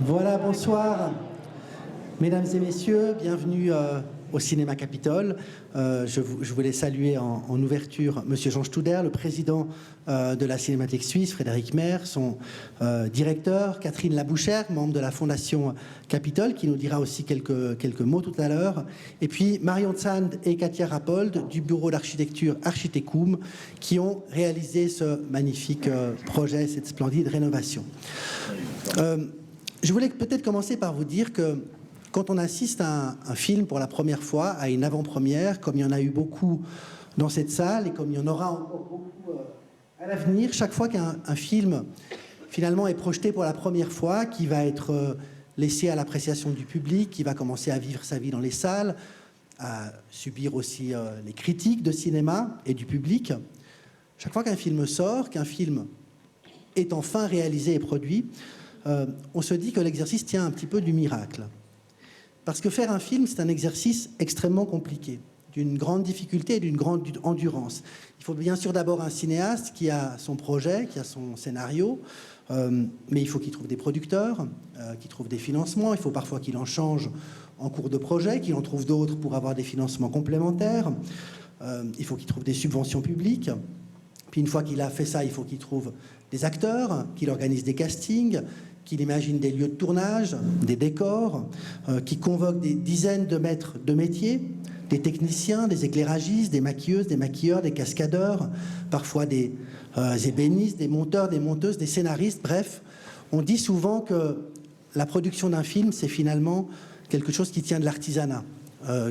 Voilà, bonsoir. Mesdames et messieurs, bienvenue au Cinéma Capitole. Je voulais saluer en ouverture M. Jean Studer, le président de la Cinémathèque suisse, Frédéric Maire, son directeur, Catherine Labouchère, membre de la Fondation Capitole, qui nous dira aussi quelques mots tout à l'heure, et puis Marion Sand et Katia Rappold du bureau d'architecture Architecum, qui ont réalisé ce magnifique projet, cette splendide rénovation. Je voulais peut-être commencer par vous dire que quand on assiste à un film pour la première fois, à une avant-première, comme il y en a eu beaucoup dans cette salle et comme il y en aura encore beaucoup à l'avenir, chaque fois qu'un film finalement est projeté pour la première fois, qui va être laissé à l'appréciation du public, qui va commencer à vivre sa vie dans les salles, à subir aussi les critiques de cinéma et du public, chaque fois qu'un film sort, qu'un film est enfin réalisé et produit, on se dit que l'exercice tient un petit peu du miracle. Parce que faire un film, c'est un exercice extrêmement compliqué, d'une grande difficulté et d'une grande endurance. Il faut bien sûr d'abord un cinéaste qui a son projet, qui a son scénario, mais il faut qu'il trouve des producteurs, qu'il trouve des financements, il faut parfois qu'il en change en cours de projet, qu'il en trouve d'autres pour avoir des financements complémentaires, il faut qu'il trouve des subventions publiques, puis une fois qu'il a fait ça, il faut qu'il trouve des acteurs, qu'il organise des castings, qu'il imagine des lieux de tournage, des décors, qui convoque des dizaines de maîtres de métier, des techniciens, des éclairagistes, des maquilleuses, des maquilleurs, des cascadeurs, parfois des ébénistes, des monteurs, des monteuses, des scénaristes. Bref, on dit souvent que la production d'un film, c'est finalement quelque chose qui tient de l'artisanat,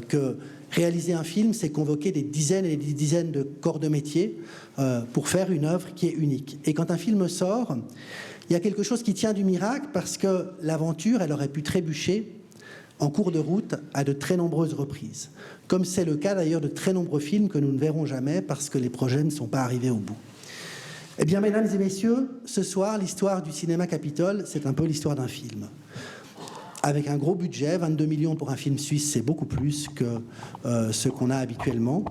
que réaliser un film, c'est convoquer des dizaines et des dizaines de corps de métier pour faire une œuvre qui est unique. Et quand un film sort, il y a quelque chose qui tient du miracle parce que l'aventure, elle aurait pu trébucher en cours de route à de très nombreuses reprises. Comme c'est le cas d'ailleurs de très nombreux films que nous ne verrons jamais parce que les projets ne sont pas arrivés au bout. Eh bien, mesdames et messieurs, ce soir, l'histoire du Cinéma Capitole, c'est un peu l'histoire d'un film. Avec un gros budget, 22 millions pour un film suisse, c'est beaucoup plus que ce qu'on a habituellement.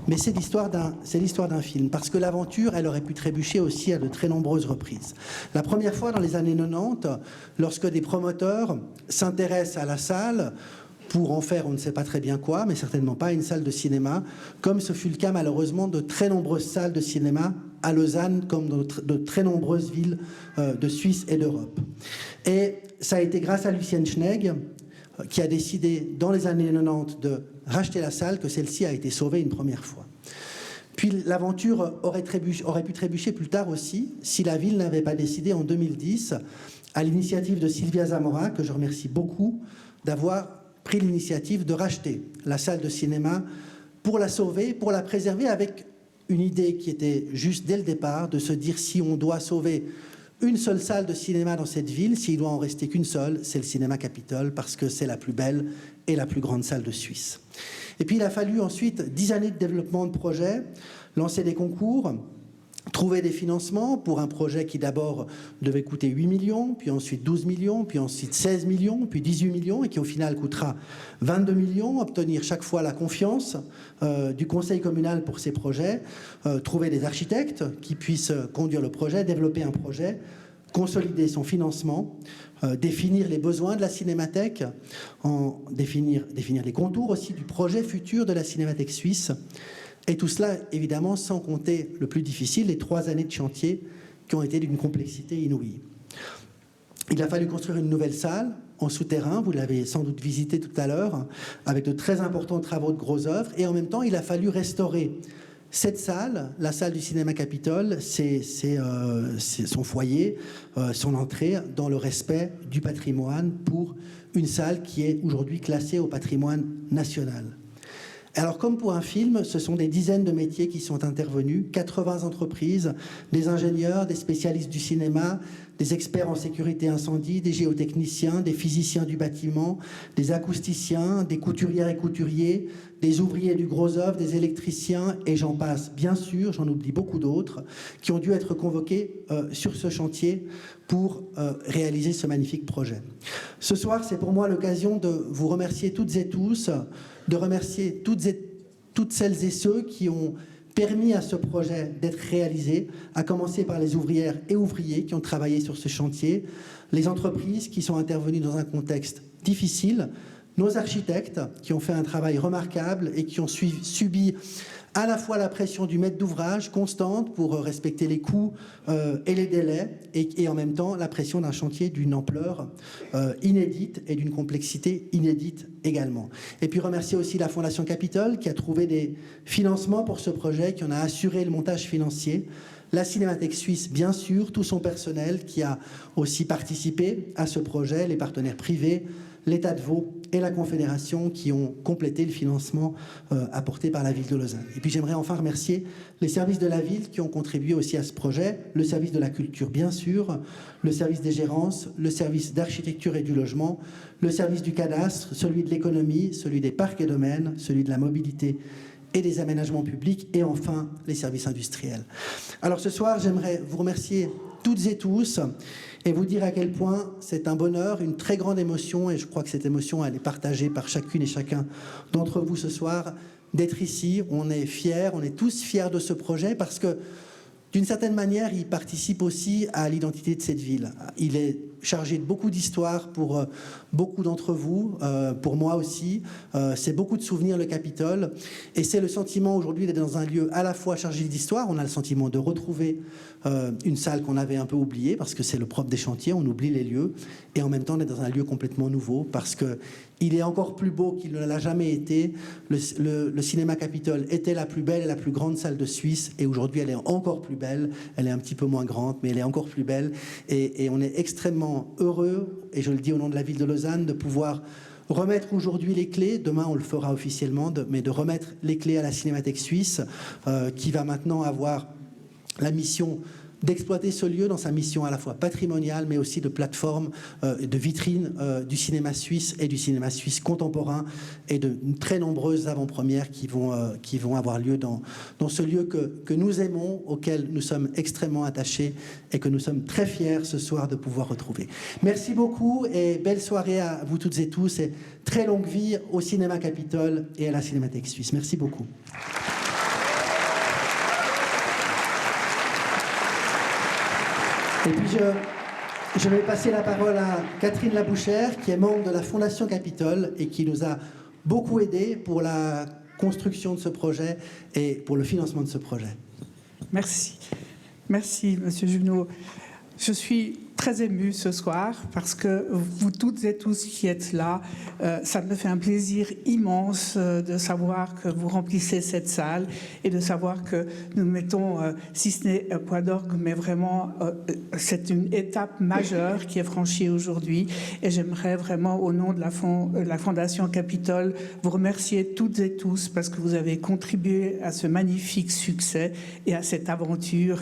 Mais c'est l'histoire d'un film, parce que l'aventure, elle aurait pu trébucher aussi à de très nombreuses reprises. La première fois, dans les années 90, lorsque des promoteurs s'intéressent à la salle pour en faire on ne sait pas très bien quoi, mais certainement pas une salle de cinéma, comme ce fut le cas malheureusement de très nombreuses salles de cinéma à Lausanne, comme dans de très nombreuses villes de Suisse et d'Europe. Et ça a été grâce à Lucien Schnegg, qui a décidé dans les années 90 de racheter la salle, que celle-ci a été sauvée une première fois. Puis l'aventure aurait pu trébucher plus tard aussi, si la ville n'avait pas décidé en 2010, à l'initiative de Sylvia Zamora, que je remercie beaucoup, d'avoir pris l'initiative de racheter la salle de cinéma pour la sauver, pour la préserver, avec une idée qui était juste dès le départ, de se dire si on doit sauver une seule salle de cinéma dans cette ville, s'il doit en rester qu'une seule, c'est le Cinéma Capitole, parce que c'est la plus belle et la plus grande salle de Suisse. Et puis il a fallu ensuite 10 années de développement de projet, lancer des concours, trouver des financements pour un projet qui d'abord devait coûter 8 millions, puis ensuite 12 millions, puis ensuite 16 millions, puis 18 millions, et qui au final coûtera 22 millions, obtenir chaque fois la confiance du conseil communal pour ces projets, trouver des architectes qui puissent conduire le projet, développer un projet, consolider son financement, définir les besoins de la cinémathèque, définir les contours aussi du projet futur de la cinémathèque suisse. Et tout cela, évidemment, sans compter le plus difficile, les 3 années de chantier qui ont été d'une complexité inouïe. Il a fallu construire une nouvelle salle en souterrain, vous l'avez sans doute visité tout à l'heure, avec de très importants travaux de grosses œuvres, et en même temps, il a fallu restaurer cette salle, la salle du Cinéma Capitole, c'est son foyer, son entrée dans le respect du patrimoine pour une salle qui est aujourd'hui classée au patrimoine national. Alors, comme pour un film, ce sont des dizaines de métiers qui sont intervenus, 80 entreprises, des ingénieurs, des spécialistes du cinéma, des experts en sécurité incendie, des géotechniciens, des physiciens du bâtiment, des acousticiens, des couturières et couturiers, des ouvriers du gros œuvre, des électriciens, et j'en passe, bien sûr, j'en oublie beaucoup d'autres, qui ont dû être convoqués sur ce chantier pour réaliser ce magnifique projet. Ce soir, c'est pour moi l'occasion de vous remercier toutes et tous, de remercier toutes celles et ceux qui ont permis à ce projet d'être réalisé, à commencer par les ouvrières et ouvriers qui ont travaillé sur ce chantier, les entreprises qui sont intervenues dans un contexte difficile, nos architectes qui ont fait un travail remarquable et qui ont subi à la fois la pression du maître d'ouvrage constante pour respecter les coûts et les délais, et en même temps la pression d'un chantier d'une ampleur inédite et d'une complexité inédite également. Et puis remercier aussi la Fondation Capitole qui a trouvé des financements pour ce projet, qui en a assuré le montage financier, la Cinémathèque suisse, bien sûr, tout son personnel qui a aussi participé à ce projet, les partenaires privés, l'État de Vaud et la Confédération qui ont complété le financement apporté par la ville de Lausanne. Et puis j'aimerais enfin remercier les services de la ville qui ont contribué aussi à ce projet, le service de la culture bien sûr, le service des gérances, le service d'architecture et du logement, le service du cadastre, celui de l'économie, celui des parcs et domaines, celui de la mobilité et des aménagements publics, et enfin les services industriels. Alors ce soir, j'aimerais vous remercier toutes et tous et vous dire à quel point c'est un bonheur, une très grande émotion, et je crois que cette émotion, elle est partagée par chacune et chacun d'entre vous ce soir, d'être ici. On est fiers, on est tous fiers de ce projet parce que, d'une certaine manière, il participe aussi à l'identité de cette ville. Il est chargé de beaucoup d'histoires pour beaucoup d'entre vous, pour moi aussi. C'est beaucoup de souvenirs, le Capitole. Et c'est le sentiment aujourd'hui d'être dans un lieu à la fois chargé d'histoire. On a le sentiment de retrouver une salle qu'on avait un peu oubliée, parce que c'est le propre des chantiers, on oublie les lieux. Et en même temps, on est dans un lieu complètement nouveau, parce qu'il est encore plus beau qu'il ne l'a jamais été. Le cinéma Capitole était la plus belle et la plus grande salle de Suisse. Et aujourd'hui, elle est encore plus belle. Elle est un petit peu moins grande, mais elle est encore plus belle. Et on est extrêmement heureux, et je le dis au nom de la ville de Lausanne, de pouvoir remettre aujourd'hui les clés, demain on le fera officiellement, mais de remettre les clés à la Cinémathèque suisse, qui va maintenant avoir la mission d'exploiter ce lieu dans sa mission à la fois patrimoniale, mais aussi de plateforme, de vitrine du cinéma suisse et du cinéma suisse contemporain, et de très nombreuses avant-premières qui vont avoir lieu dans ce lieu que nous aimons, auquel nous sommes extrêmement attachés et que nous sommes très fiers ce soir de pouvoir retrouver. Merci beaucoup et belle soirée à vous toutes et tous, et très longue vie au cinéma Capitole et à la Cinémathèque suisse. Merci beaucoup. Et puis je vais passer la parole à Catherine Labouchère, qui est membre de la Fondation Capitole et qui nous a beaucoup aidés pour la construction de ce projet et pour le financement de ce projet. Merci. Merci, Monsieur Junot. Je suis très émue ce soir parce que vous toutes et tous qui êtes là, ça me fait un plaisir immense de savoir que vous remplissez cette salle et de savoir que nous mettons, si ce n'est un point d'orgue, mais vraiment c'est une étape majeure qui est franchie aujourd'hui, et j'aimerais vraiment au nom de la Fondation Capitole vous remercier toutes et tous parce que vous avez contribué à ce magnifique succès et à cette aventure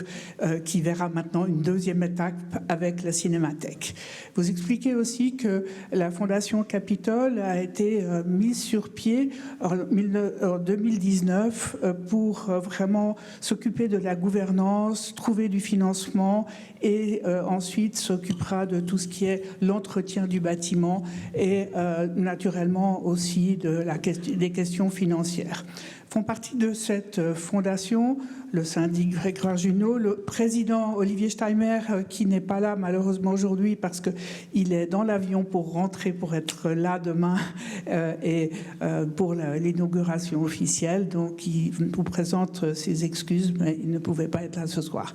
qui verra maintenant une deuxième étape avec la Cinémathèque. Vous expliquez aussi que la Fondation Capitole a été mise sur pied en 2019 pour vraiment s'occuper de la gouvernance, trouver du financement et ensuite s'occupera de tout ce qui est l'entretien du bâtiment et naturellement aussi des questions financières. Font partie de cette fondation le syndic Grégoire Junot, le président Olivier Steimer, qui n'est pas là malheureusement aujourd'hui parce qu'il est dans l'avion pour rentrer, pour être là demain et pour l'inauguration officielle. Donc il vous présente ses excuses, mais il ne pouvait pas être là ce soir.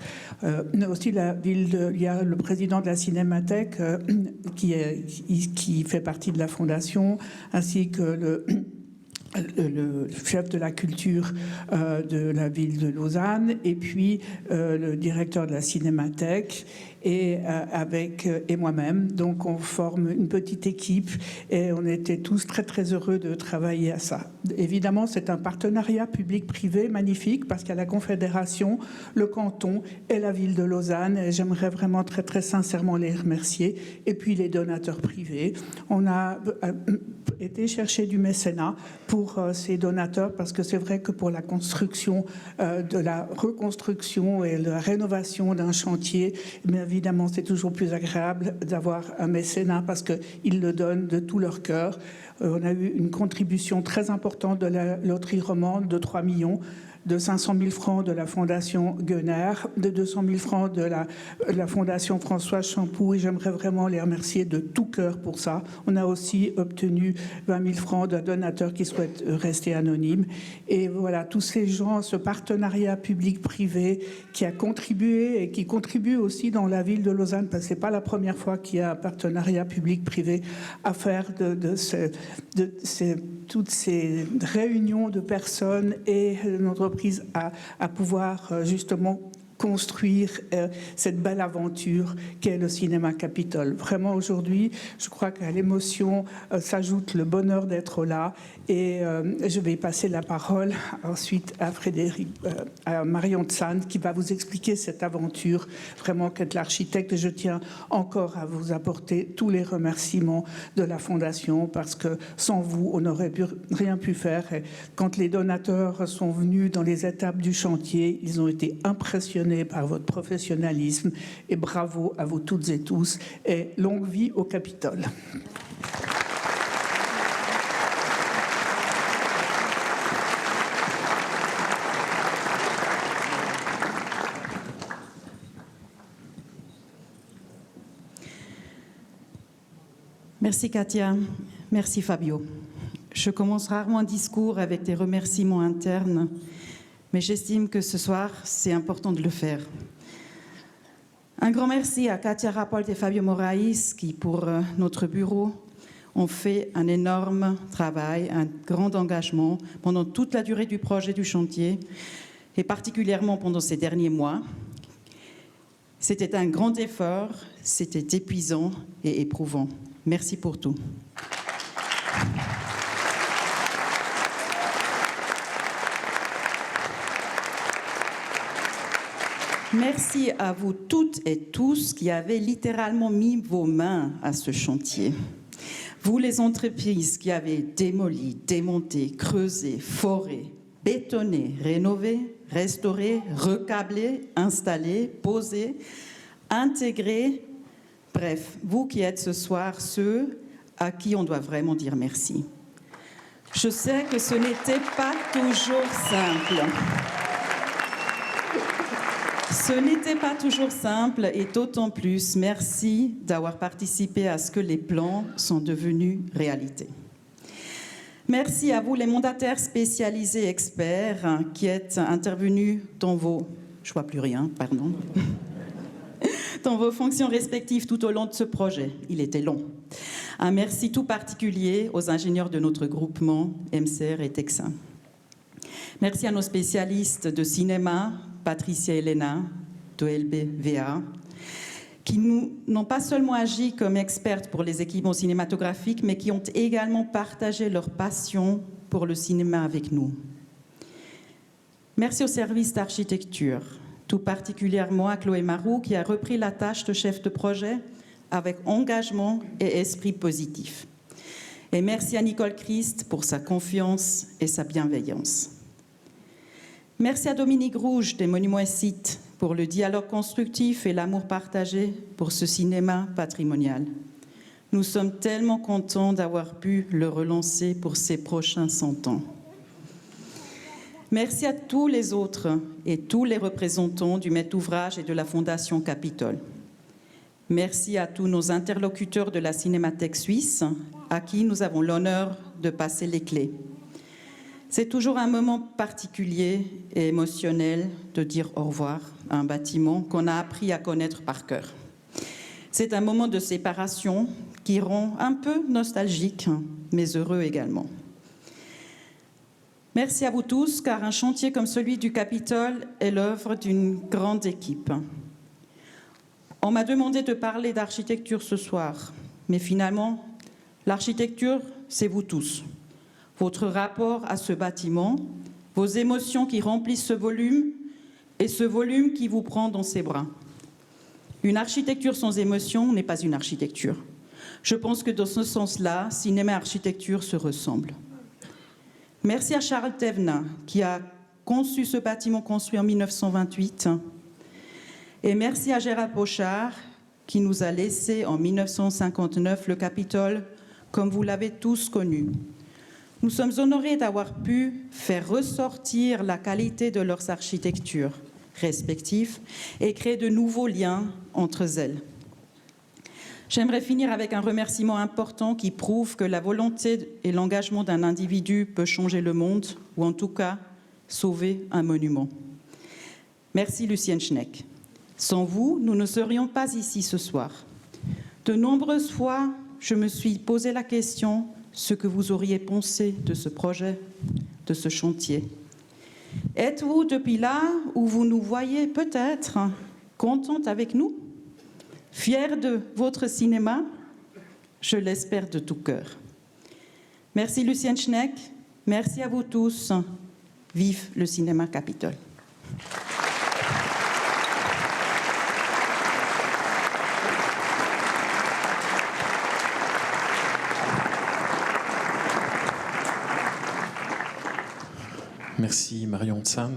Aussi il y a le président de la Cinémathèque qui fait partie de la fondation, ainsi que le chef de la culture de la ville de Lausanne, et puis le directeur de la Cinémathèque, et moi-même. Donc on forme une petite équipe et on était tous très très heureux de travailler à ça. Évidemment, c'est un partenariat public-privé magnifique parce qu'il y a la Confédération, le canton et la ville de Lausanne, et j'aimerais vraiment très très sincèrement les remercier, et puis les donateurs privés. On a été chercher du mécénat pour ces donateurs, parce que c'est vrai que pour la construction, de la reconstruction et la rénovation d'un chantier, mais évidemment c'est toujours plus agréable d'avoir un mécénat parce qu'ils le donnent de tout leur cœur. On a eu une contribution très importante de la loterie romande de 3 millions. de 500 000 francs de la Fondation Gueuner, de 200 000 francs de la Fondation Françoise Champoux, et j'aimerais vraiment les remercier de tout cœur pour ça. On a aussi obtenu 20 000 francs d'un donateur qui souhaite rester anonyme. Et voilà, tous ces gens, ce partenariat public-privé qui a contribué et qui contribue aussi dans la ville de Lausanne, parce que ce n'est pas la première fois qu'il y a un partenariat public-privé à faire toutes ces réunions de personnes et d'entreprises à pouvoir justement construire cette belle aventure qu'est le cinéma Capitole. Vraiment, aujourd'hui, je crois qu'à l'émotion s'ajoute le bonheur d'être là. Et je vais passer la parole ensuite à Marion Tzan, qui va vous expliquer cette aventure, vraiment qu'être l'architecte. Je tiens encore à vous apporter tous les remerciements de la Fondation, parce que sans vous, on n'aurait rien pu faire. Et quand les donateurs sont venus dans les étapes du chantier, ils ont été impressionnés par votre professionnalisme, et bravo à vous toutes et tous, et longue vie au Capitole. Merci Katia, merci Fabio. Je commence rarement un discours avec des remerciements internes, mais j'estime que ce soir, c'est important de le faire. Un grand merci à Katia Rappold et Fabio Moraes qui, pour notre bureau, ont fait un énorme travail, un grand engagement pendant toute la durée du projet du chantier et particulièrement pendant ces derniers mois. C'était un grand effort, c'était épuisant et éprouvant. Merci pour tout. Merci à vous toutes et tous qui avez littéralement mis vos mains à ce chantier. Vous, les entreprises qui avez démoli, démonté, creusé, foré, bétonné, rénové, restauré, recablé, installé, posé, intégré. Bref, vous qui êtes ce soir ceux à qui on doit vraiment dire merci. Je sais que ce n'était pas toujours simple. Ce n'était pas toujours simple et d'autant plus merci d'avoir participé à ce que les plans sont devenus réalité. Merci à vous les mandataires spécialisés experts qui êtes intervenus dans vos... Je vois plus rien, pardon. Dans vos fonctions respectives tout au long de ce projet. Il était long. Un merci tout particulier aux ingénieurs de notre groupement, MCR et Texan. Merci à nos spécialistes de cinéma, Patricia Elena, d'OLB-VA, qui n'ont pas seulement agi comme expertes pour les équipements cinématographiques, mais qui ont également partagé leur passion pour le cinéma avec nous. Merci au service d'architecture, tout particulièrement à Chloé Marou, qui a repris la tâche de chef de projet avec engagement et esprit positif. Et merci à Nicole Christ pour sa confiance et sa bienveillance. Merci à Dominique Rouge des Monuments et Sites pour le dialogue constructif et l'amour partagé pour ce cinéma patrimonial. Nous sommes tellement contents d'avoir pu le relancer pour ces prochains 100 ans. Merci à tous les autres et tous les représentants du maître d'ouvrage et de la Fondation Capitole. Merci à tous nos interlocuteurs de la Cinémathèque suisse, à qui nous avons l'honneur de passer les clés. C'est toujours un moment particulier et émotionnel de dire au revoir à un bâtiment qu'on a appris à connaître par cœur. C'est un moment de séparation qui rend un peu nostalgique, mais heureux également. Merci à vous tous, car un chantier comme celui du Capitole est l'œuvre d'une grande équipe. On m'a demandé de parler d'architecture ce soir, mais finalement, l'architecture, c'est vous tous. Votre rapport à ce bâtiment, vos émotions qui remplissent ce volume et ce volume qui vous prend dans ses bras. Une architecture sans émotion n'est pas une architecture. Je pense que dans ce sens-là, cinéma et architecture se ressemblent. Merci à Charles Thévenin qui a conçu ce bâtiment construit en 1928. Et merci à Gérard Pochard qui nous a laissé en 1959 le Capitole comme vous l'avez tous connu. Nous sommes honorés d'avoir pu faire ressortir la qualité de leurs architectures respectives et créer de nouveaux liens entre elles. J'aimerais finir avec un remerciement important qui prouve que la volonté et l'engagement d'un individu peut changer le monde, ou en tout cas sauver un monument. Merci Lucienne Schneck. Sans vous, nous ne serions pas ici ce soir. De nombreuses fois, je me suis posé la question ce que vous auriez pensé de ce projet, de ce chantier. Êtes-vous depuis là où vous nous voyez peut-être contente avec nous? Fiers de votre cinéma? Je l'espère de tout cœur. Merci Lucienne Schneck, merci à vous tous. Vive le cinéma Capitole. Merci Marion Tsam.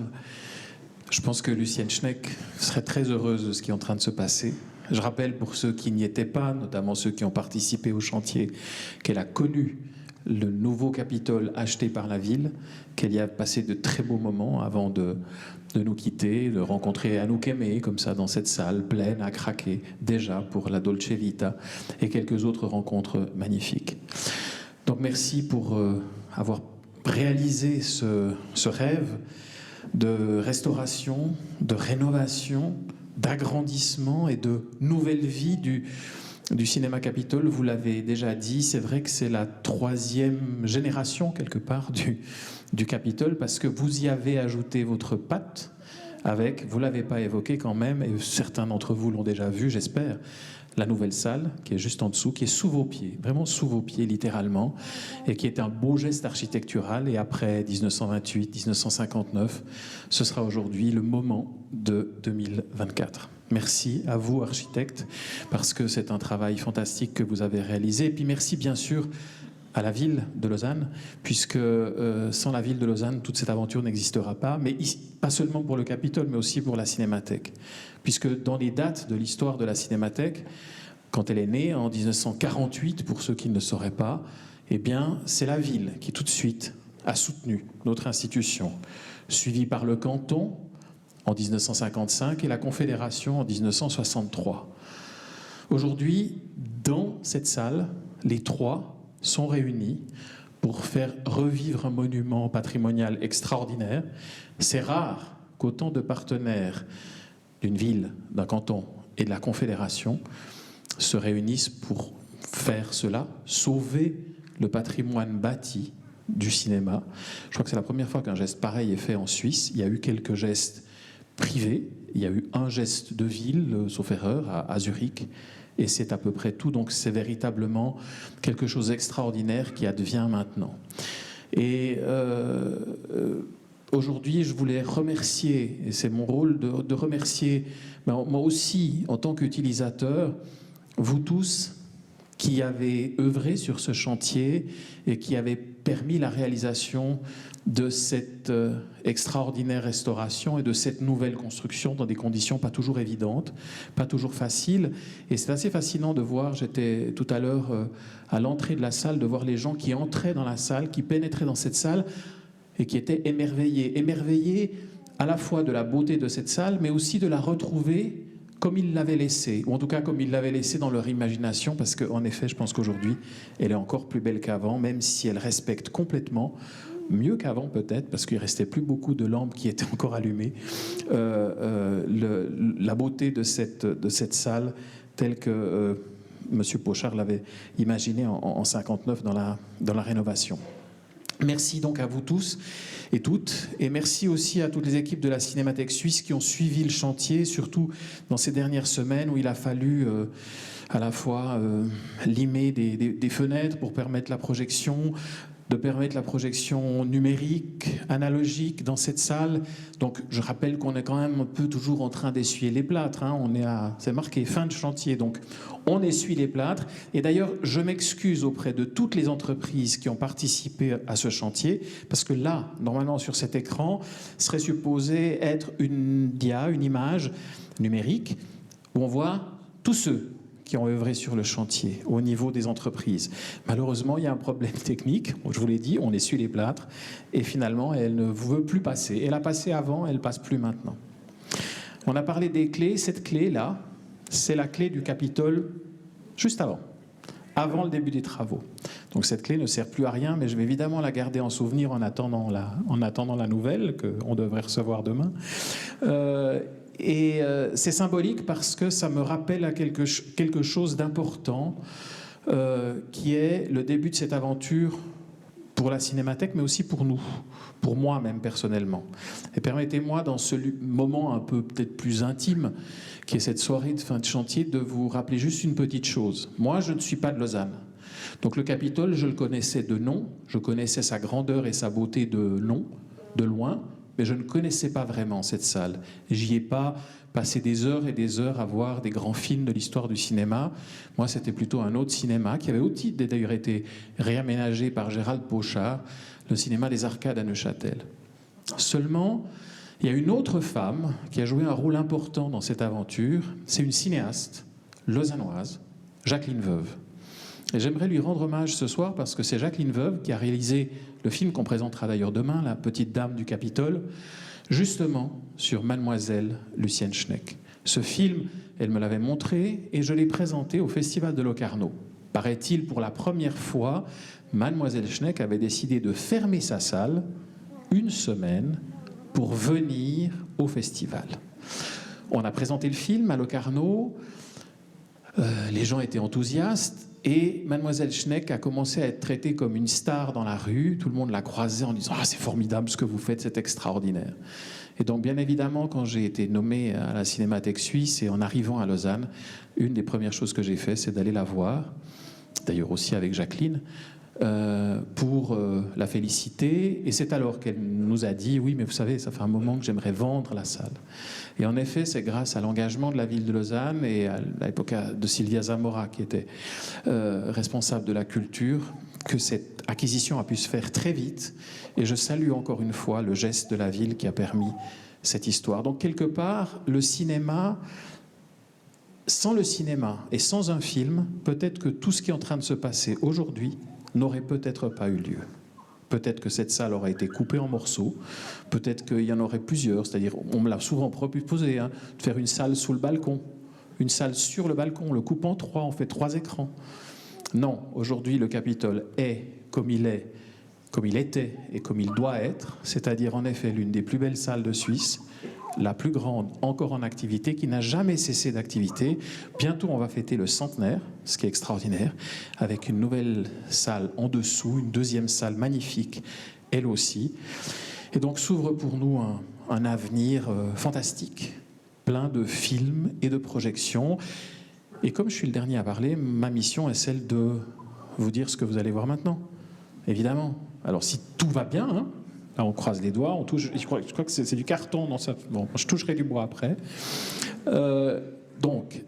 Je pense que Lucienne Schneck serait très heureuse de ce qui est en train de se passer. Je rappelle pour ceux qui n'y étaient pas, notamment ceux qui ont participé au chantier, qu'elle a connu le nouveau Capitole acheté par la ville, qu'elle y a passé de très beaux moments avant de nous quitter, de rencontrer Anouk Aimé, comme ça, dans cette salle pleine à craquer, déjà pour la Dolce Vita, et quelques autres rencontres magnifiques. Donc merci pour avoir réalisé ce rêve de restauration, de rénovation, d'agrandissement et de nouvelle vie du cinéma Capitole. Vous l'avez déjà dit, c'est vrai que c'est la 3e génération, quelque part, du Capitole, parce que vous y avez ajouté votre patte avec, vous ne l'avez pas évoqué quand même, et certains d'entre vous l'ont déjà vu, j'espère, la nouvelle salle, qui est juste en dessous, qui est sous vos pieds, vraiment sous vos pieds, littéralement, et qui est un beau geste architectural. Et après 1928, 1959, ce sera aujourd'hui le moment de 2024. Merci à vous, architectes, parce que c'est un travail fantastique que vous avez réalisé. Et puis merci, bien sûr, à la ville de Lausanne, puisque sans la ville de Lausanne, toute cette aventure n'existera pas, mais pas seulement pour le Capitole, mais aussi pour la Cinémathèque. Puisque dans les dates de l'histoire de la Cinémathèque, quand elle est née en 1948, pour ceux qui ne le sauraient pas, eh bien, c'est la ville qui tout de suite a soutenu notre institution, suivie par le canton en 1955 et la Confédération en 1963. Aujourd'hui, dans cette salle, les trois sont réunis pour faire revivre un monument patrimonial extraordinaire. C'est rare qu'autant de partenaires d'une ville, d'un canton et de la Confédération se réunissent pour faire cela, sauver le patrimoine bâti du cinéma. Je crois que c'est la première fois qu'un geste pareil est fait en Suisse. Il y a eu quelques gestes privés, il y a eu un geste de ville, sauf erreur, à Zurich, et c'est à peu près tout. Donc c'est véritablement quelque chose d'extraordinaire qui advient maintenant. Et aujourd'hui, je voulais remercier, et c'est mon rôle de remercier, moi aussi, en tant qu'utilisateur, vous tous qui avez œuvré sur ce chantier et qui avez permis la réalisation de cette extraordinaire restauration et de cette nouvelle construction dans des conditions pas toujours évidentes, pas toujours faciles. Et c'est assez fascinant de voir, j'étais tout à l'heure à l'entrée de la salle, de voir les gens qui entraient dans la salle, qui pénétraient dans cette salle et qui étaient émerveillés à la fois de la beauté de cette salle, mais aussi de la retrouver comme ils l'avaient laissée, ou en tout cas comme ils l'avaient laissée dans leur imagination, parce qu'en effet, je pense qu'aujourd'hui, elle est encore plus belle qu'avant, même si elle respecte complètement, mieux qu'avant peut-être, parce qu'il ne restait plus beaucoup de lampes qui étaient encore allumées, la beauté de cette salle telle que M. Pochard l'avait imaginée en 59 dans la rénovation. Merci donc à vous tous et toutes, et merci aussi à toutes les équipes de la Cinémathèque suisse qui ont suivi le chantier, surtout dans ces dernières semaines où il a fallu à la fois limer des fenêtres pour permettre la projection, de permettre la projection numérique, analogique dans cette salle. Donc je rappelle qu'on est quand même un peu toujours en train d'essuyer les plâtres, hein. C'est marqué fin de chantier, donc on essuie les plâtres. Et d'ailleurs, je m'excuse auprès de toutes les entreprises qui ont participé à ce chantier, parce que là, normalement sur cet écran, serait supposé être une image numérique, où on voit tous ceux qui ont œuvré sur le chantier, au niveau des entreprises. Malheureusement, il y a un problème technique, je vous l'ai dit, on essuie les plâtres, et finalement, elle ne veut plus passer. Elle a passé avant, elle ne passe plus maintenant. On a parlé des clés, cette clé-là, c'est la clé du Capitole juste avant le début des travaux. Donc cette clé ne sert plus à rien, mais je vais évidemment la garder en souvenir en attendant la nouvelle qu'on devrait recevoir demain. C'est symbolique parce que ça me rappelle à quelque chose d'important, qui est le début de cette aventure pour la Cinémathèque, mais aussi pour nous, pour moi même personnellement. Et permettez-moi, dans ce moment un peu peut-être plus intime, qui est cette soirée de fin de chantier, de vous rappeler juste une petite chose. Moi, je ne suis pas de Lausanne. Donc le Capitole, je le connaissais de nom, je connaissais sa grandeur et sa beauté de nom, de loin, mais je ne connaissais pas vraiment cette salle. J'y ai pas passé des heures et des heures à voir des grands films de l'histoire du cinéma. Moi, c'était plutôt un autre cinéma qui avait aussi d'ailleurs été réaménagé par Gérald Pochard, le cinéma des Arcades à Neuchâtel. Seulement, il y a une autre femme qui a joué un rôle important dans cette aventure. C'est une cinéaste lausannoise, Jacqueline Veuve. Et j'aimerais lui rendre hommage ce soir parce que c'est Jacqueline Veuve qui a réalisé le film qu'on présentera d'ailleurs demain, La Petite Dame du Capitole, justement sur Mademoiselle Lucienne Schneck. Ce film, elle me l'avait montré et je l'ai présenté au Festival de Locarno. Paraît-il, pour la première fois, Mademoiselle Schneck avait décidé de fermer sa salle une semaine pour venir au festival. On a présenté le film à Locarno, les gens étaient enthousiastes et Mademoiselle Schneck a commencé à être traitée comme une star dans la rue. Tout le monde la croisait en disant « Ah, c'est formidable ce que vous faites, c'est extraordinaire ». Et donc, bien évidemment, quand j'ai été nommé à la Cinémathèque suisse et en arrivant à Lausanne, une des premières choses que j'ai fait, c'est d'aller la voir, d'ailleurs aussi avec Jacqueline, pour la féliciter. Et c'est alors qu'elle nous a dit « Oui, mais vous savez, ça fait un moment que j'aimerais vendre la salle ». Et en effet, c'est grâce à l'engagement de la ville de Lausanne et à l'époque de Sylvia Zamora, qui était responsable de la culture, que cette acquisition a pu se faire très vite. Et je salue encore une fois le geste de la ville qui a permis cette histoire. Donc, quelque part, le cinéma, sans le cinéma et sans un film, peut-être que tout ce qui est en train de se passer aujourd'hui n'aurait peut-être pas eu lieu. Peut-être que cette salle aurait été coupée en morceaux, peut-être qu'il y en aurait plusieurs, c'est-à-dire, on me l'a souvent proposé, de faire une salle sous le balcon, une salle sur le balcon, le coupe en trois, on fait 3 écrans. Non, aujourd'hui, le Capitole est comme il était et comme il doit être, c'est-à-dire en effet l'une des plus belles salles de Suisse, la plus grande encore en activité, qui n'a jamais cessé d'activité. Bientôt, on va fêter le centenaire, ce qui est extraordinaire, avec une nouvelle salle en dessous, une deuxième salle magnifique, elle aussi. Et donc s'ouvre pour nous un avenir fantastique, plein de films et de projections. Et comme je suis le dernier à parler, ma mission est celle de vous dire ce que vous allez voir maintenant, évidemment. Alors si tout va bien, là on croise les doigts, on touche, je crois que c'est du carton, dans ça. Bon, je toucherai du bois après. Donc,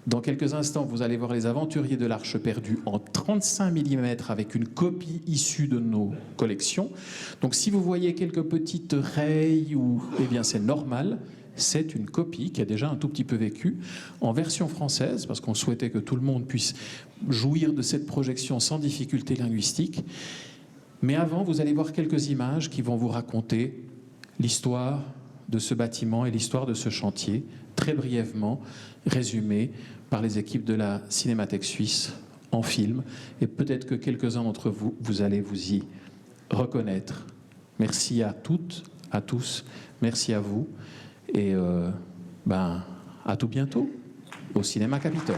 dans quelques instants, vous allez voir Les Aventuriers de l'Arche perdue en 35 mm avec une copie issue de nos collections. Donc si vous voyez quelques petites rayes, eh bien c'est normal. C'est une copie qui a déjà un tout petit peu vécu, en version française, parce qu'on souhaitait que tout le monde puisse jouir de cette projection sans difficulté linguistique. Mais avant, vous allez voir quelques images qui vont vous raconter l'histoire de ce bâtiment et l'histoire de ce chantier, très brièvement résumée par les équipes de la Cinémathèque suisse en film. Et peut-être que quelques-uns d'entre vous, vous allez vous y reconnaître. Merci à toutes, à tous. Merci à vous. Et à tout bientôt au Cinéma Capitole.